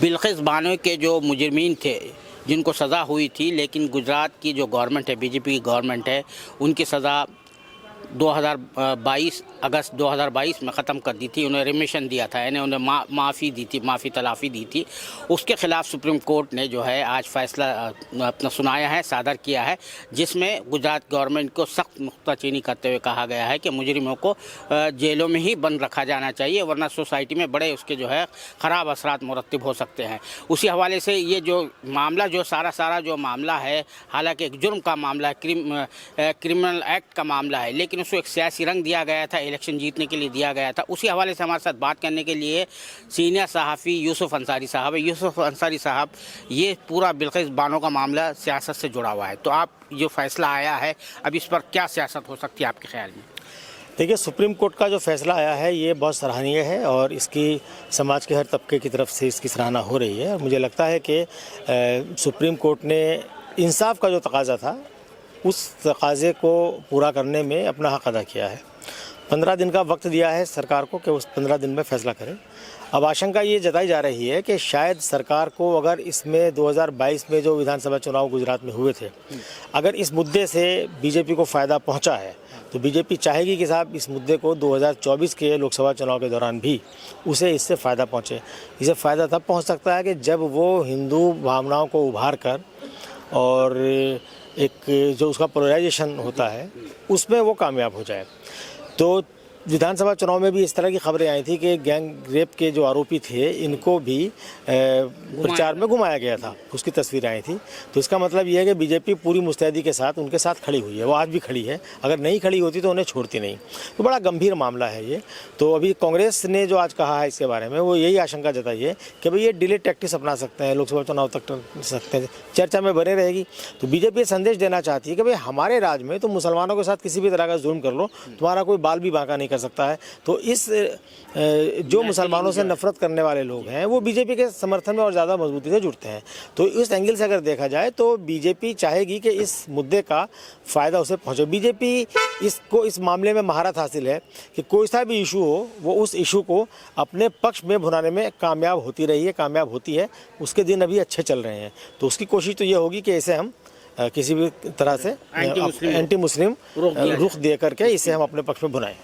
बिल्किस बानो के जो मुजरिमीन थे जिनको सज़ा हुई थी, लेकिन गुजरात की जो गवर्नमेंट है, बीजेपी की गवर्नमेंट है, उनकी सज़ा 2022 अगस्त 2022 में ख़त्म कर दी थी। उन्हें रिमिशन दिया था, यानी उन्हें माफ़ी दी थी, माफ़ी तलाफ़ी दी थी। उसके ख़िलाफ़ सुप्रीम कोर्ट ने जो है आज फ़ैसला अपना सुनाया है, सादर किया है, जिसमें गुजरात गवर्नमेंट को सख्त नुक्ताचीनी करते हुए कहा गया है कि मुजरिमों को जेलों में ही बंद रखा जाना चाहिए, वरना सोसाइटी में बड़े उसके जो है ख़राब असरात मुरतब हो सकते हैं। उसी हवाले से ये जो मामला जो सारा जो मामला है, हालांकि एक जुर्म का मामला है, क्रिमिनल एक्ट का मामला है, लेकिन उसको एक सियासी रंग दिया गया था, इलेक्शन जीतने के लिए दिया गया था। उसी हवाले से हमारे साथ बात करने के लिए सीनियर सहाफ़ी यूसुफ अंसारी साहब है। यूसुफ अंसारी साहब, ये पूरा बिल्किस बानो का मामला सियासत से जुड़ा हुआ है, तो आप जो फैसला आया है अब इस पर क्या सियासत हो सकती है आपके ख्याल में? देखिए, सुप्रीम कोर्ट का जो फैसला आया है ये बहुत सराहनीय है और इसकी समाज के हर तबके की तरफ से इसकी सराहना हो रही है। और मुझे लगता है कि सुप्रीम कोर्ट ने इंसाफ का जो तकाजा था उस तकाजे को पूरा करने में अपना हक़ अदा किया है। 15 दिन का वक्त दिया है सरकार को कि उस 15 दिन में फैसला करे। अब आशंका ये जताई जा रही है कि शायद सरकार को अगर इसमें 2022 में जो विधानसभा चुनाव गुजरात में हुए थे, अगर इस मुद्दे से बीजेपी को फ़ायदा पहुंचा है तो बीजेपी चाहेगी कि साहब इस मुद्दे को 2024 के लोकसभा चुनाव के दौरान भी उसे इससे फ़ायदा पहुंचे। इसे फ़ायदा तब पहुंच सकता है कि जब वो हिंदू भावनाओं को उभार कर और एक जो उसका पोलराइजेशन होता है उसमें वो कामयाब हो जाए। तो विधानसभा चुनाव में भी इस तरह की खबरें आई थी कि गैंग रेप के जो आरोपी थे इनको भी प्रचार में घुमाया गया था, उसकी तस्वीरें आई थी। तो इसका मतलब ये है कि बीजेपी पूरी मुस्तैदी के साथ उनके साथ खड़ी हुई है, वो आज भी खड़ी है। अगर नहीं खड़ी होती तो उन्हें छोड़ती नहीं। तो बड़ा गंभीर मामला है ये। तो अभी कांग्रेस ने जो आज कहा है इसके बारे में, वो यही आशंका जताई है कि भाई ये डिले टैक्टिक्स अपना सकते हैं, लोकसभा चुनाव तक टल सकते हैं, चर्चा में बने रहेगी। तो बीजेपी संदेश देना चाहती है कि भाई हमारे राज्य में तो मुसलमानों के साथ किसी भी तरह का जुल्म कर लो, तुम्हारा कोई बाल भी बांका नहीं कर सकता है। तो इस जो मुसलमानों से नफरत करने वाले लोग हैं वो बीजेपी के समर्थन में और ज़्यादा मजबूती से जुड़ते हैं। तो इस एंगल से अगर देखा जाए तो बीजेपी चाहेगी कि इस मुद्दे का फ़ायदा उसे पहुंचे। बीजेपी इसको इस मामले में महारत हासिल है कि कोई सा भी इशू हो वो उस इशू को अपने पक्ष में भुनाने में कामयाब होती रही है, कामयाब होती है। उसके दिन अभी अच्छे चल रहे हैं। तो उसकी कोशिश तो ये होगी कि इसे हम किसी भी तरह से एंटी मुस्लिम रुख दे करके इसे हम अपने पक्ष में भुनाएं।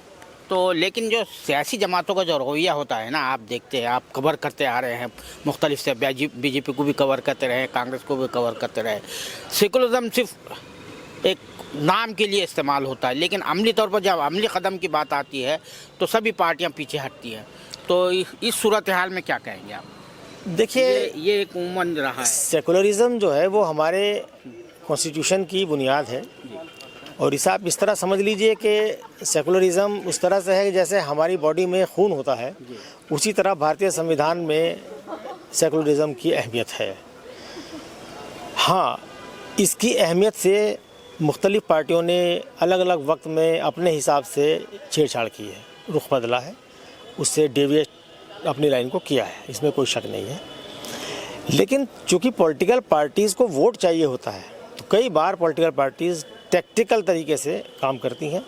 तो लेकिन जो सियासी जमातों का जो रवैया होता है ना, आप देखते हैं, आप कवर करते आ रहे हैं, मुख्तलिफ से बीजेपी को भी कवर करते रहे, कांग्रेस को भी कवर करते रहे। सेकुलरिज्म सिर्फ एक नाम के लिए इस्तेमाल होता है, लेकिन अमली तौर पर जब अमली कदम की बात आती है तो सभी पार्टियां पीछे हटती हैं। तो इस सूरत हाल में क्या कहेंगे आप? देखिए, ये एक उम्मन रहा है। सेकुलरिज्म जो है वो हमारे कॉन्स्टिट्यूशन की बुनियाद है और इसे आप इस तरह समझ लीजिए कि सेकुलरिज्म उस तरह से है जैसे हमारी बॉडी में खून होता है, उसी तरह भारतीय संविधान में सेकुलरिज्म की अहमियत है। हाँ, इसकी अहमियत से मुख्तलिफ पार्टियों ने अलग अलग वक्त में अपने हिसाब से छेड़छाड़ की है, रुख बदला है, उससे डेविएट अपनी लाइन को किया है, इसमें कोई शक नहीं है। लेकिन चूँकि पॉलिटिकल पार्टीज़ को वोट चाहिए होता है तो कई बार पॉलिटिकल पार्टीज़ टैक्टिकल तरीके से काम करती हैं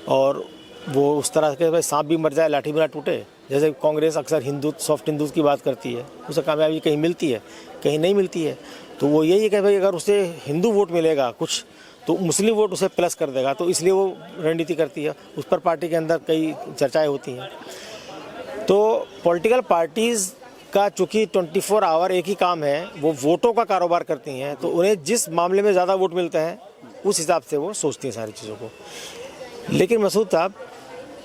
और वो उस तरह के सांप भी मर जाए लाठी भी ना टूटे। जैसे कांग्रेस अक्सर हिंदू सॉफ्ट हिंदूज़ की बात करती है, उसे कामयाबी कहीं मिलती है, कहीं नहीं मिलती है। तो वो यही है कि भाई अगर उसे हिंदू वोट मिलेगा कुछ तो मुस्लिम वोट उसे प्लस कर देगा, तो इसलिए वो रणनीति करती है। उस पर पार्टी के अंदर कई चर्चाएँ होती हैं। तो पॉलिटिकल पार्टीज़ का चूँकि 24 आवर एक ही काम है, वो वोटों का कारोबार करती हैं। तो उन्हें जिस मामले में ज़्यादा वोट मिलते हैं उस हिसाब से वो सोचती हैं सारी चीज़ों को। लेकिन मसूद साहब,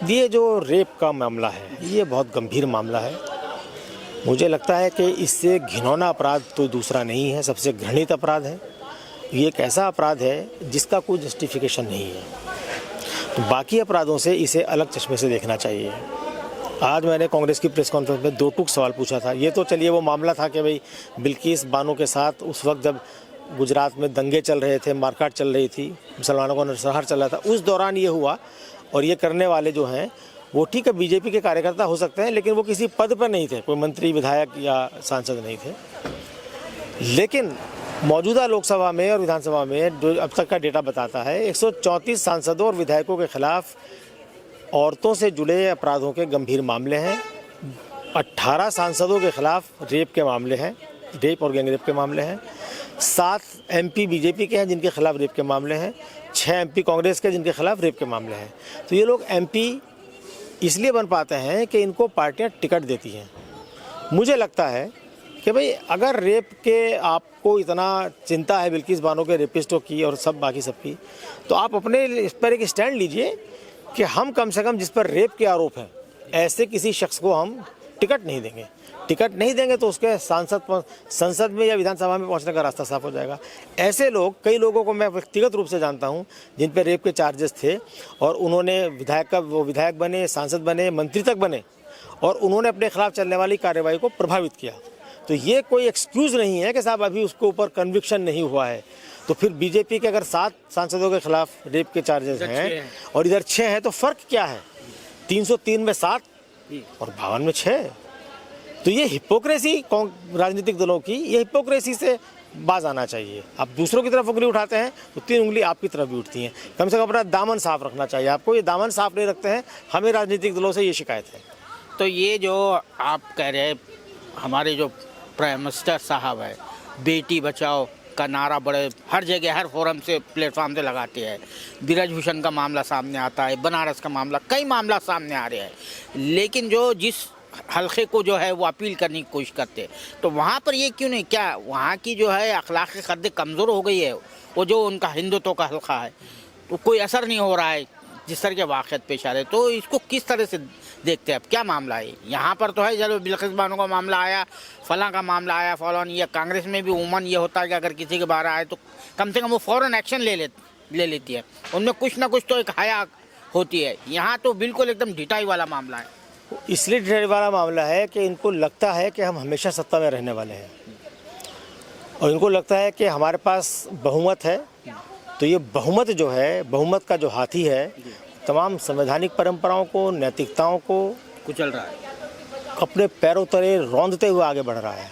ये जो रेप का मामला है ये बहुत गंभीर मामला है। मुझे लगता है कि इससे घिनौना अपराध तो दूसरा नहीं है, सबसे घृणित अपराध है। ये एक ऐसा अपराध है जिसका कोई जस्टिफिकेशन नहीं है। तो बाकी अपराधों से इसे अलग चश्मे से देखना चाहिए। आज मैंने कांग्रेस की प्रेस कॉन्फ्रेंस में 2 टूक सवाल पूछा था। ये तो चलिए वो मामला था कि भाई बिल्किस बानो के साथ उस वक्त जब गुजरात में दंगे चल रहे थे, मारकाट चल रही थी, मुसलमानों का नरसंहार चल रहा था, उस दौरान ये हुआ। और ये करने वाले जो हैं वो ठीक है बीजेपी के कार्यकर्ता हो सकते हैं, लेकिन वो किसी पद पर नहीं थे, कोई मंत्री विधायक या सांसद नहीं थे। लेकिन मौजूदा लोकसभा में और विधानसभा में जो अब तक का डेटा बताता है 134 सांसदों और विधायकों के खिलाफ औरतों से जुड़े अपराधों के गंभीर मामले हैं। 18 सांसदों के खिलाफ रेप के मामले हैं, रेप और गैंगरेप के मामले हैं। 7 MP बीजेपी के हैं जिनके खिलाफ रेप के मामले हैं। 6 MP कांग्रेस के जिनके खिलाफ रेप के मामले हैं। तो ये लोग MP इसलिए बन पाते हैं कि इनको पार्टियां टिकट देती हैं। मुझे लगता है कि भाई अगर रेप के आपको इतना चिंता है बिल्किस बानो के रेपिस्टों की और सब बाकी सबकी, तो आप अपने इस पर एक स्टैंड लीजिए कि हम कम से कम जिस पर रेप के आरोप हैं ऐसे किसी शख्स को हम टिकट नहीं देंगे। टिकट नहीं देंगे तो उसके संसद में या विधानसभा में पहुंचने का रास्ता साफ हो जाएगा। ऐसे लोग, कई लोगों को मैं व्यक्तिगत रूप से जानता हूं जिन पर रेप के चार्जेस थे और उन्होंने विधायक बने, सांसद बने, मंत्री तक बने और उन्होंने अपने खिलाफ चलने वाली कार्रवाई को प्रभावित किया। तो ये कोई एक्सक्यूज़ नहीं है कि साहब अभी उसके ऊपर कन्विक्शन नहीं हुआ है। तो फिर बीजेपी के अगर 7 सांसदों के खिलाफ रेप के चार्जेस हैं और इधर 6 हैं तो फ़र्क क्या है? 303 में 7 और 52 में 6। तो ये हिपोक्रेसी राजनीतिक दलों की, ये हिपोक्रेसी से बाज आना चाहिए। आप दूसरों की तरफ उंगली उठाते हैं तो 3 उंगली आपकी तरफ भी उठती हैं। कम से कम अपना दामन साफ रखना चाहिए आपको। ये दामन साफ नहीं रखते हैं, हमें राजनीतिक दलों से ये शिकायत है। तो ये जो आप कह रहे हैं, हमारे जो प्राइम मिनिस्टर साहब है, बेटी बचाओ का नारा बड़े हर जगह हर फोरम से, प्लेटफॉर्म से लगाते हैं। ब्रजभूषण का मामला सामने आता है, बनारस का मामला, कई मामला सामने आ रहे हैं, लेकिन जो जिस हल्के को जो है वो अपील करने की कोशिश करते हैं, तो वहाँ पर ये क्यों नहीं? क्या वहाँ की जो है अखलाकी हद कमज़ोर हो गई है? वो जो उनका हिंदुत्व का हल्का है तो कोई असर नहीं हो रहा है जिस तरह के वाक़यात पेश आ रहे? तो इसको किस तरह से देखते हैं? अब क्या मामला है यहाँ पर? तो है चलो बिल्किस बानो का मामला आया, फलां का मामला आया, फलां, या कांग्रेस में भी उमूमन ये होता है कि अगर किसी के बाहर आए तो कम से कम वो फ़ौरन एक्शन ले लेती है। उनमें कुछ ना कुछ तो एक हया होती है। यहाँ तो बिल्कुल एकदम ढिठाई वाला मामला है। इसलिए ढिठाई वाला मामला है कि इनको लगता है कि हम हमेशा सत्ता में रहने वाले हैं और इनको लगता है कि हमारे पास बहुमत है। तो ये बहुमत जो है, बहुमत का जो हाथी है, तमाम संवैधानिक परंपराओं को, नैतिकताओं को कुचल रहा है, अपने पैरों तले रौंदते हुए आगे बढ़ रहा है।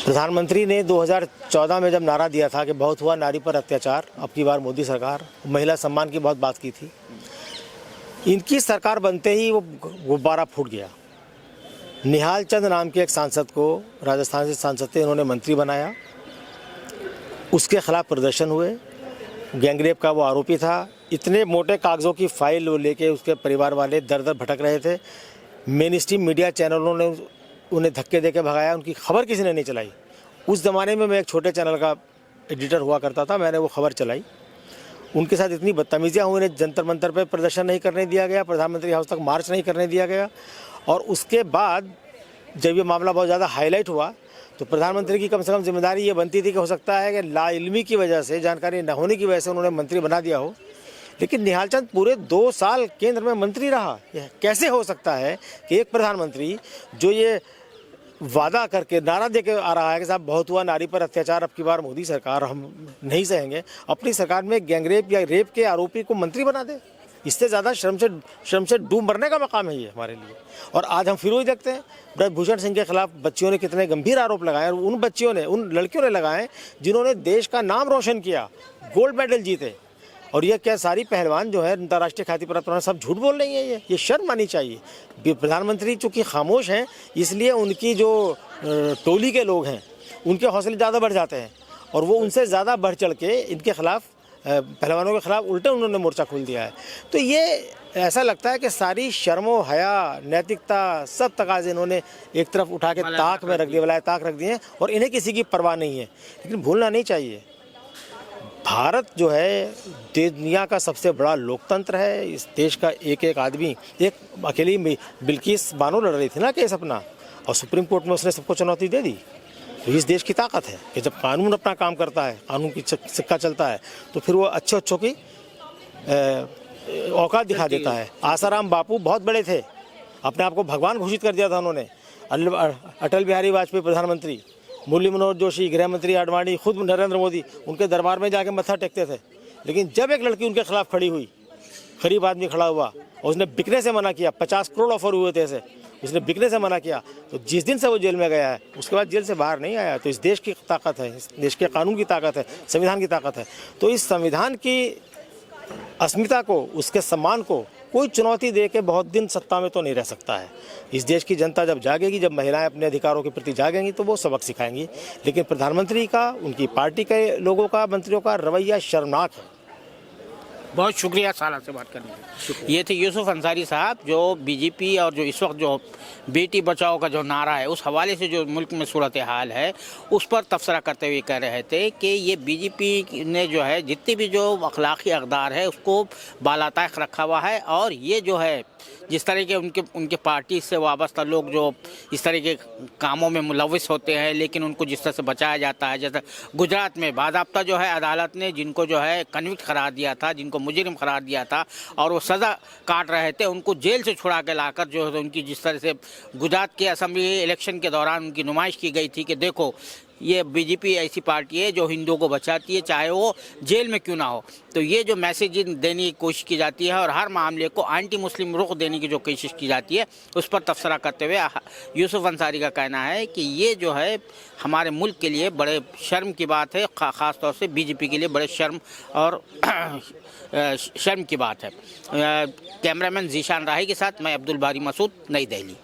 प्रधानमंत्री ने 2014 में जब नारा दिया था कि बहुत हुआ नारी पर अत्याचार, अब की बार मोदी सरकार, महिला सम्मान की बहुत बात की थी। इनकी सरकार बनते ही वो गुब्बारा फूट गया। निहाल चंद नाम के एक सांसद को, राजस्थान से सांसद थे, इन्होंने मंत्री बनाया। उसके खिलाफ प्रदर्शन हुए। गैंगरेप का वो आरोपी था। इतने मोटे कागज़ों की फाइल लेके उसके परिवार वाले दर दर भटक रहे थे। मेन स्ट्रीम मीडिया चैनलों ने उन्हें धक्के देके भगाया, उनकी खबर किसी ने नहीं चलाई। उस ज़माने में मैं एक छोटे चैनल का एडिटर हुआ करता था, मैंने वो खबर चलाई। उनके साथ इतनी बदतमीजियाँ हुई, उन्हें जंतर मंतर पर प्रदर्शन नहीं करने दिया गया, प्रधानमंत्री हाउस तक मार्च नहीं करने दिया गया। और उसके बाद जब ये मामला बहुत ज़्यादा हाईलाइट हुआ तो प्रधानमंत्री की कम से कम जिम्मेदारी ये बनती थी कि हो सकता है कि लाइल्मी की वजह से, जानकारी न होने की वजह से उन्होंने मंत्री बना दिया हो। लेकिन निहाल चंद पूरे 2 साल केंद्र में मंत्री रहा। यह कैसे हो सकता है कि एक प्रधानमंत्री जो ये वादा करके, नारा देके आ रहा है कि साहब बहुत हुआ नारी पर अत्याचार, अब की बार मोदी सरकार हम नहीं सहेंगे, अपनी सरकार में गैंगरेप या रेप के आरोपी को मंत्री बना दे? इससे ज़्यादा शर्म से डूब मरने का मकाम है ये हमारे लिए। और आज हम फिर वही देखते हैं, ब्रजभूषण सिंह के खिलाफ बच्चियों ने कितने गंभीर आरोप लगाए, और उन बच्चियों ने, उन लड़कियों ने लगाए जिन्होंने देश का नाम रोशन किया, गोल्ड मेडल जीते। और ये क्या सारी पहलवान जो है अंतर्राष्ट्रीय ख्याति प्राप्त, सब झूठ बोल रही है? ये शर्म आनी चाहिए। प्रधानमंत्री चूँकि खामोश हैं, इसलिए उनकी जो टोली के लोग हैं उनके हौसले ज़्यादा बढ़ जाते हैं और वो उनसे ज़्यादा बढ़ चढ़ के इनके खिलाफ, पहलवानों के खिलाफ उल्टे उन्होंने मोर्चा खोल दिया है। तो ये ऐसा लगता है कि सारी शर्मो हया, नैतिकता, सब तकाज़े इन्होंने एक तरफ उठा के ताक में रख दिए, वलाए ताक रख दिए हैं और इन्हें किसी की परवाह नहीं है। लेकिन भूलना नहीं चाहिए, भारत जो है दुनिया का सबसे बड़ा लोकतंत्र है। इस देश का एक एक आदमी, एक अकेली बिल्किस बानो लड़ रही थी ना केस अपना, और सुप्रीम कोर्ट में उसने सबको चुनौती दे दी। तो इस देश की ताकत है कि जब कानून अपना काम करता है, कानून की सिक्का चलता है, तो फिर वो अच्छों की औकात दिखा देता है। आसाराम बापू बहुत बड़े थे, अपने आप को भगवान घोषित कर दिया था उन्होंने। अटल बिहारी वाजपेयी प्रधानमंत्री, मुरली मनोहर जोशी गृह मंत्री, आडवाणी, खुद नरेंद्र मोदी उनके दरबार में जाके मत्था टेकते थे। लेकिन जब एक लड़की उनके खिलाफ खड़ी हुई, गरीब आदमी खड़ा हुआ और उसने बिकने से मना किया, 50 करोड़ ऑफर हुए थे ऐसे, उसने बिकने से मना किया, तो जिस दिन से वो जेल में गया है उसके बाद जेल से बाहर नहीं आया। तो इस देश की ताकत है, इस देश के कानून की ताकत है, संविधान की ताकत है। तो इस संविधान की अस्मिता को, उसके सम्मान को कोई चुनौती दे के बहुत दिन सत्ता में तो नहीं रह सकता है। इस देश की जनता जब जागेगी, जब महिलाएं अपने अधिकारों के प्रति जागेंगी तो वो सबक सिखाएंगी। लेकिन प्रधानमंत्री का, उनकी पार्टी के लोगों का, मंत्रियों का रवैया शर्मनाक है। बहुत शुक्रिया साला से बात करने के लिए। ये थे यूसुफ अंसारी साहब, जो बीजेपी और जो इस वक्त जो बेटी बचाओ का जो नारा है उस हवाले से जो मुल्क में सूरत हाल है उस पर तबसरा करते हुए कह रहे थे कि ये बीजेपी ने जो है जितनी भी जो अखलाकी अक़दार है उसको बालाताक रखा हुआ है। और ये जो है जिस तरह के उनके पार्टी से वाबस्ता लोग जो इस तरह के कामों में मुलविस होते हैं, लेकिन उनको जिस तरह से बचाया जाता है, जैसे गुजरात में बाज़ाब्ता जो है अदालत ने जिनको जो है कन्विक्ट करार दिया था, जिनको मुजरिम करार दिया था और वो सज़ा काट रहे थे, उनको जेल से छुड़ा के लाकर जो है उनकी जिस तरह से गुजरात के असेंबली इलेक्शन के दौरान उनकी नुमाइश की गई थी कि देखो ये बीजेपी ऐसी पार्टी है जो हिंदुओं को बचाती है, चाहे वो जेल में क्यों ना हो। तो ये जो मैसेज देने की कोशिश की जाती है और हर मामले को एंटी मुस्लिम रुख देने की जो कोशिश की जाती है उस पर तबसरा करते हुए यूसुफ अंसारी का कहना है कि ये जो है हमारे मुल्क के लिए बड़े शर्म की बात है, ख़ास तौर से बीजेपी के लिए बड़े शर्म और शर्म की बात है। कैमरामैन जीशान राही के साथ मैं अब्दुल बारी मसूद, नई दिल्ली।